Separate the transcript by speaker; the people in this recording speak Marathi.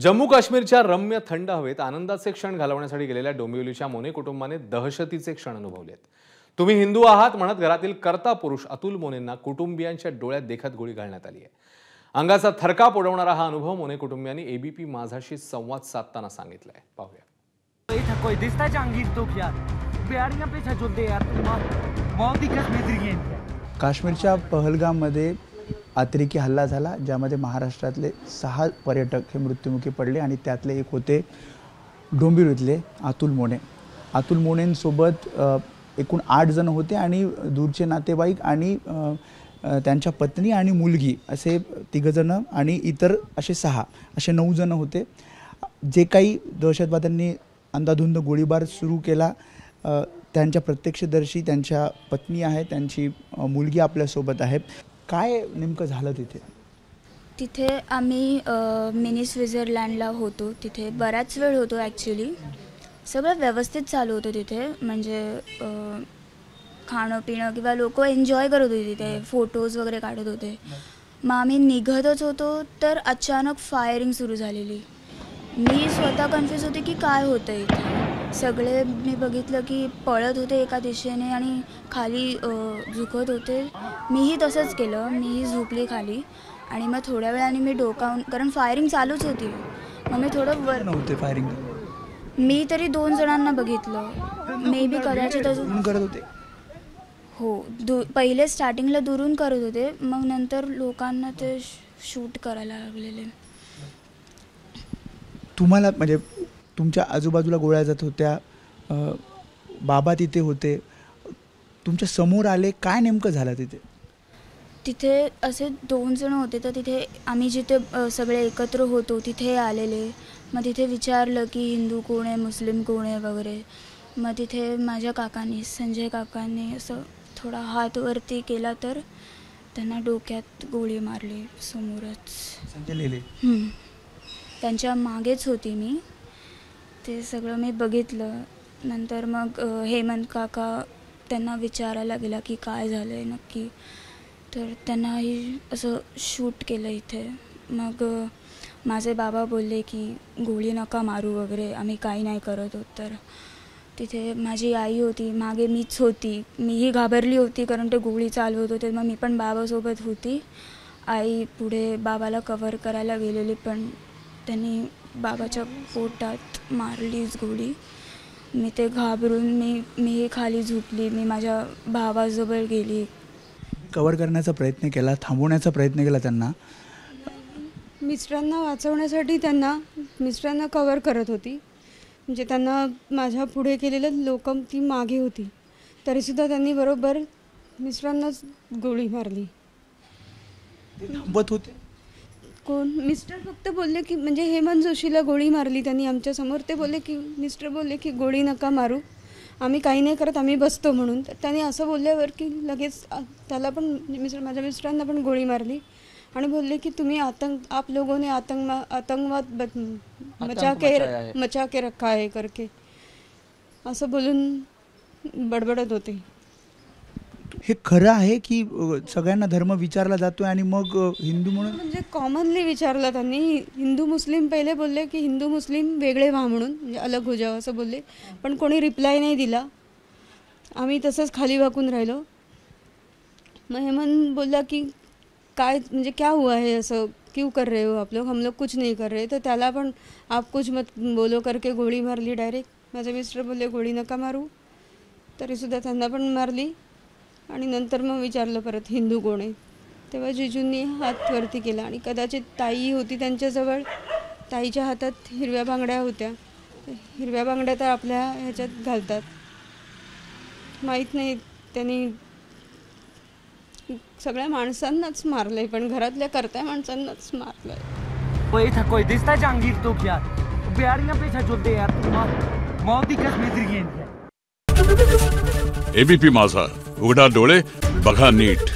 Speaker 1: जम्मू काश्मीरच्या रम्य थंड हवेत आनंदाचे क्षण घालवण्यासाठी गेलेल्या डोंबिवलीच्या मोने कुटुंबाने दहशतीचे क्षण अनुभवलेत। तुम्ही हिंदू आहात म्हणत घरातील कर्ता पुरुष अतुल मोनेंना कुटुंबियांच्या डोळ्यात देखत गोळी घालण्यात आली आहे। अंगाचा थरकाप उडवणारा हा अनुभव मोने कुटुंबियांनी एबीपी माझाशी संवाद साधताना सांगितलाय। पाहूया।
Speaker 2: काश्मीरच्या पहलगाममध्ये अतिरेकी हल्ला झाला, ज्यामध्ये महाराष्ट्रातले 6 पर्यटक हे मृत्युमुखी पडले आणि त्यातले एक होते डोंबिवलीतले अतुल मोने। अतुल मोनेंसोबत एकूण 8 जण होते आणि दूरचे नातेवाईक आणि त्यांच्या पत्नी आणि मुलगी असे 3 जण आणि इतर असे 6 असे 9 जण होते। जे काही दहशतवाद्यांनी अंधाधुंद गोळीबार सुरू केला, त्यांच्या प्रत्यक्षदर्शी त्यांच्या पत्नी आहे, त्यांची मुलगी आपल्यासोबत आहे। काय नेमकं झालं तिथे?
Speaker 3: तिथे आम्ही मिनी स्वित्झर्लंडला होतो। तिथे बराच वेळ होतो। ॲक्च्युली सगळं व्यवस्थित चालू होतं तिथे, म्हणजे खाणं पिणं किंवा लोक एन्जॉय करत होते, तिथे फोटोज वगैरे काढत होते। मग आम्ही निघतच होतो तर अचानक फायरिंग सुरू झालेली। मी स्वतः कन्फ्यूज होते की काय होतं इथे। सगळे मी बघितलं की पळत होते एका दिशेने आणि खाली झुकत होते। मीही तसंच केलं, मीही झुकली खाली आणि मग थोड्या वेळाने मी डोकावून, कारण फायरिंग चालूच होती, मग मी थोडं वर
Speaker 2: नव्हते फायरिंग।
Speaker 3: मी तरी 2 जणांना बघितलं, मे बी कदाचित अजून
Speaker 2: करत होते।
Speaker 3: हो, पहिले स्टार्टिंगला दुरून करत होते, मग नंतर लोकांना ते शूट करायला लागलेले।
Speaker 2: तुम्हाला म्हणजे तुमच्या आजूबाजूला गोळ्या जात होत्या, बाबा तिथे होते, तुमच्या समोर आले, काय नेमकं झालं तिथे?
Speaker 3: तिथे असे 2 जण होते, तर तिथे आम्ही जिथे सगळे एकत्र होतो तिथे आलेले। मग तिथे विचारलं की हिंदू कोण आहे, मुस्लिम कोण आहे वगैरे। मग तिथे माझ्या काकांनी, संजय काकांनी असं थोडा हात वरती केला तर त्यांना डोक्यात गोळी मारली समोरच।
Speaker 2: संजय लेले
Speaker 3: त्यांच्या मागेच होती मी, ते सगळं मी बघितलं। नंतर मग हेमंत काका त्यांना विचारायला गेला की काय झालं आहे नक्की, तर त्यांनाही असं शूट केलं इथे। मग माझे बाबा बोलले की गोळी नका मारू वगैरे, आम्ही काही नाही करत होत। तर तिथे माझी आई होती, मागे मीच होती, मीही घाबरली होती कारण ते गोळी चालवत होते। मग मी पण बाबासोबत होती। आई पुढे बाबाला कव्हर करायला गेलेली, पण त्यांनी बाबाच्या पोटात मारलीच गोळी। मी ते घाबरून मी खाली झुकली, मी माझ्या भावाजवळ गेली।
Speaker 2: कव्हर करण्याचा प्रयत्न केला, थांबवण्याचा प्रयत्न केला त्यांना।
Speaker 4: मिस्टरांना वाचवण्यासाठी मिस्टरांना कव्हर करत होती, म्हणजे त्यांना माझ्या पुढे केलेलं लोक ती मागे होती, तरीसुद्धा त्यांनी बरोबर मिस्टरांनाच गोळी मारली।
Speaker 2: थांबत होते
Speaker 4: कोण? मिस्टर फक्त बोलले की, म्हणजे हेमंत जोशीला गोळी मारली त्यांनी आमच्यासमोर। ते बोलले की, मिस्टर बोलले की गोळी नका मारू, आम्ही काही नाही करत, आम्ही बसतो म्हणून। तर त्यांनी असं बोलल्यावर की लगेच त्याला पण माझ्या मिस्टरांना पण गोळी मारली आणि बोलले की तुम्ही आप लोगों ने आतंकवाद मचा के रखा है करके असं बोलून बडबडत होते।
Speaker 2: हे खरं आहे की सगळ्यांना धर्म विचारला जातोय आणि मग हिंदू म्हणून?
Speaker 4: म्हणजे कॉमनली विचारलं त्यांनी। हिंदू मुस्लिम पहिले बोलले की हिंदू मुस्लिम वेगळे व्हा म्हणून, म्हणजे अलग हो जाओ असं बोलले, पण कोणी रिप्लाय नाही दिला। आम्ही तसंच खाली वाकून राहिलो। मग हेमंत बोलला की काय, म्हणजे क्या हुआ है, असं क्यों कर रहे हो आप लोग, हम लोग कुछ नहीं कर रहे। तर त्याला पण आप कुछ मत बोलो करके गोळी मारली डायरेक्ट। माझे मिस्टर बोलले गोळी नका मारू, तरीसुद्धा त्यांना पण मारली। आणि नंतर मग विचारलं परत हिंदू कोण आहे, तेव्हा जिजूंनी हात वरती केला आणि कदाचित ताई होती त्यांच्याजवळ, ताईच्या हातात हिरव्या बांगड्या होत्या। हिरव्या बांगड्या तर आपल्या ह्याच्यात घालतात, माहीत नाही, त्यांनी सगळ्या माणसांनाच मारलंय, पण घरातल्या कर्त्या माणसांनाच मारलंय।
Speaker 5: कोई दिसता जहांगीर तो क्या बिहारियां पे छचोते यार, मौत ही कश्मीर की।
Speaker 6: एबीपी माझा, उघडा डोळे बघा नीट।